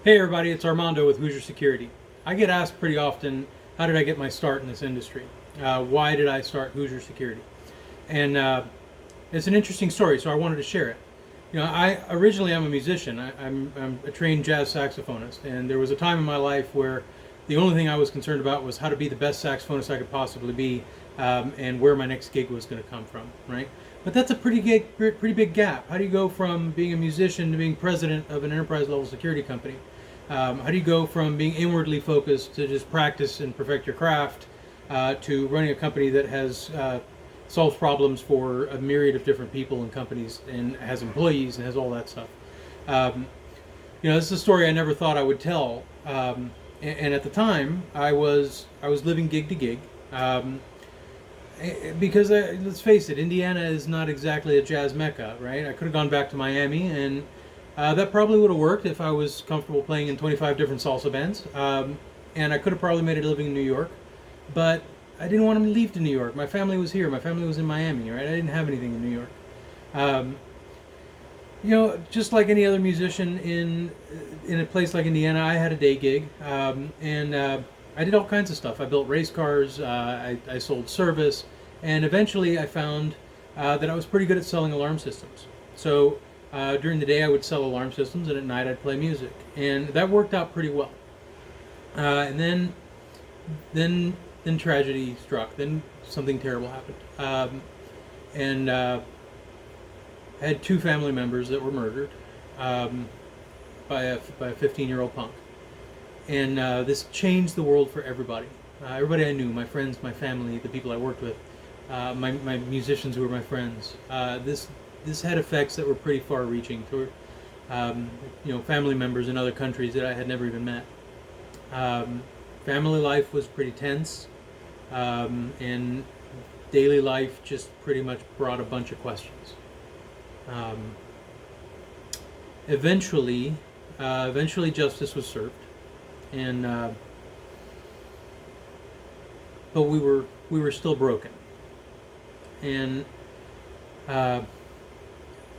Hey everybody, it's Armando with Hoosier Security. I get asked pretty often, how did I get my start in this industry? Why did I start Hoosier Security? And it's an interesting story, so I wanted to share it. I originally am a musician. I'm a trained jazz saxophonist, and there was a time in my life where the only thing I was concerned about was how to be the best saxophonist I could possibly be, and where my next gig was going to come from, right? But that's a pretty big gap. How do you go from being a musician to being president of an enterprise level security company? How do you go from being inwardly focused to just practice and perfect your craft to running a company that has solves problems for a myriad of different people and companies and has employees and has all that stuff? Um, this is a story I never thought I would tell. And at the time, I was living gig to gig. Because let's face it, Indiana is not exactly a jazz mecca, right? I could have gone back to Miami, and that probably would have worked if I was comfortable playing in 25 different salsa bands. And I could have probably made a living in New York, but I didn't want to leave to New York. My family was here. My family was in Miami, right? I didn't have anything in New York. Um, just like any other musician in a place like Indiana, I had a day gig, and I did all kinds of stuff. I built race cars. I sold service, and eventually I found that I was pretty good at selling alarm systems. So during the day I would sell alarm systems, and at night I'd play music, and that worked out pretty well. And then tragedy struck. Then something terrible happened, and I had two family members that were murdered by a 15-year-old punk, and this changed the world for everybody. Everybody I knew, my friends, my family, the people I worked with, my musicians who were my friends. This had effects that were pretty far-reaching toward family members in other countries that I had never even met. Family life was pretty tense, and daily life just pretty much brought a bunch of questions. Um, eventually justice was served, and but we were still broken, and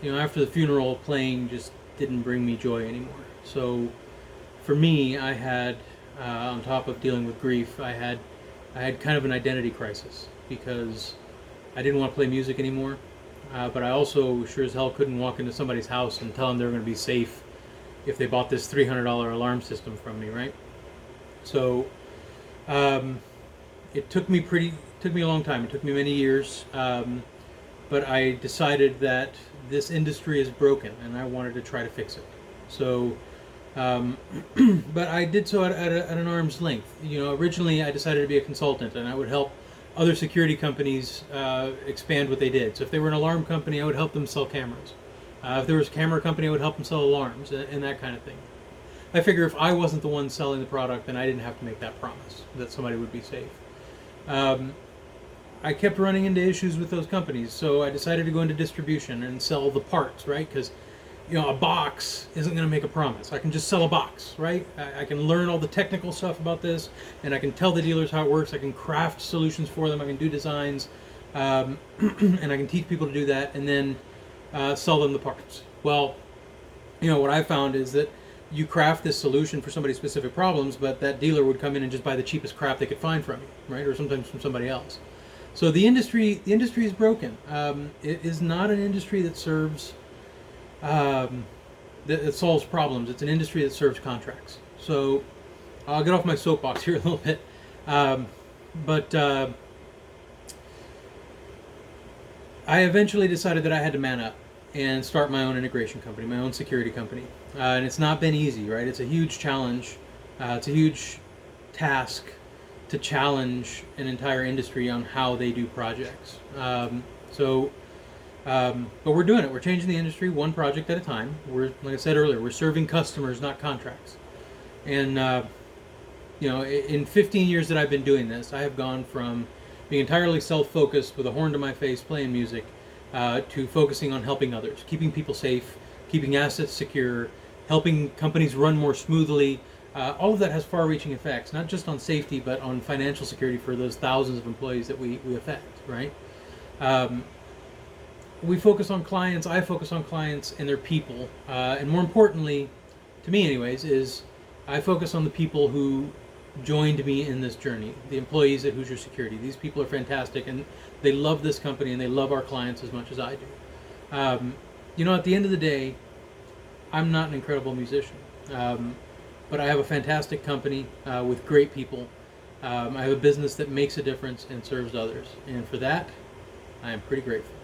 after the funeral, playing just didn't bring me joy anymore. So for me, I had on top of dealing with grief, I had kind of an identity crisis because I didn't want to play music anymore. But I also sure as hell couldn't walk into somebody's house and tell them they were going to be safe if they bought this $300 alarm system from me, right? So it took me a long time. It took me many years, but I decided that this industry is broken, and I wanted to try to fix it. So, but I did so at an arm's length. Originally I decided to be a consultant, and I would help other security companies expand what they did. So if they were an alarm company, I would help them sell cameras. If there was a camera company, I would help them sell alarms and that kind of thing. I figure if I wasn't the one selling the product, then I didn't have to make that promise that somebody would be safe. I kept running into issues with those companies, so I decided to go into distribution and sell the parts, right? Because a box isn't going to make a promise. I can just sell a box, right? I can learn all the technical stuff about this, and I can tell the dealers how it works. I can craft solutions for them. I can do designs, and I can teach people to do that, and then sell them the parts. Well, what I found is that you craft this solution for somebody's specific problems, but that dealer would come in and just buy the cheapest crap they could find from you, right? Or sometimes from somebody else. So the industry is broken. It is not an industry that serves that solves problems. It's an industry that serves contracts. So I'll get off my soapbox here a little bit, but I eventually decided that I had to man up and start my own integration company, my own security company. And it's not been easy, right? It's a huge challenge. It's a huge task to challenge an entire industry on how they do projects. But we're doing it. We're changing the industry one project at a time. Like I said earlier, we're serving customers, not contracts. And in 15 years that I've been doing this, I have gone from being entirely self-focused with a horn to my face playing music to focusing on helping others, keeping people safe, keeping assets secure, helping companies run more smoothly. All of that has far-reaching effects, not just on safety, but on financial security for those thousands of employees that we affect, right? We focus on clients, I focus on clients and their people, and more importantly, to me anyways, is I focus on the people who joined me in this journey, the employees at Hoosier Security. These people are fantastic, and they love this company, and they love our clients as much as I do. At the end of the day, I'm not an incredible musician, but I have a fantastic company with great people. I have a business that makes a difference and serves others, and for that, I am pretty grateful.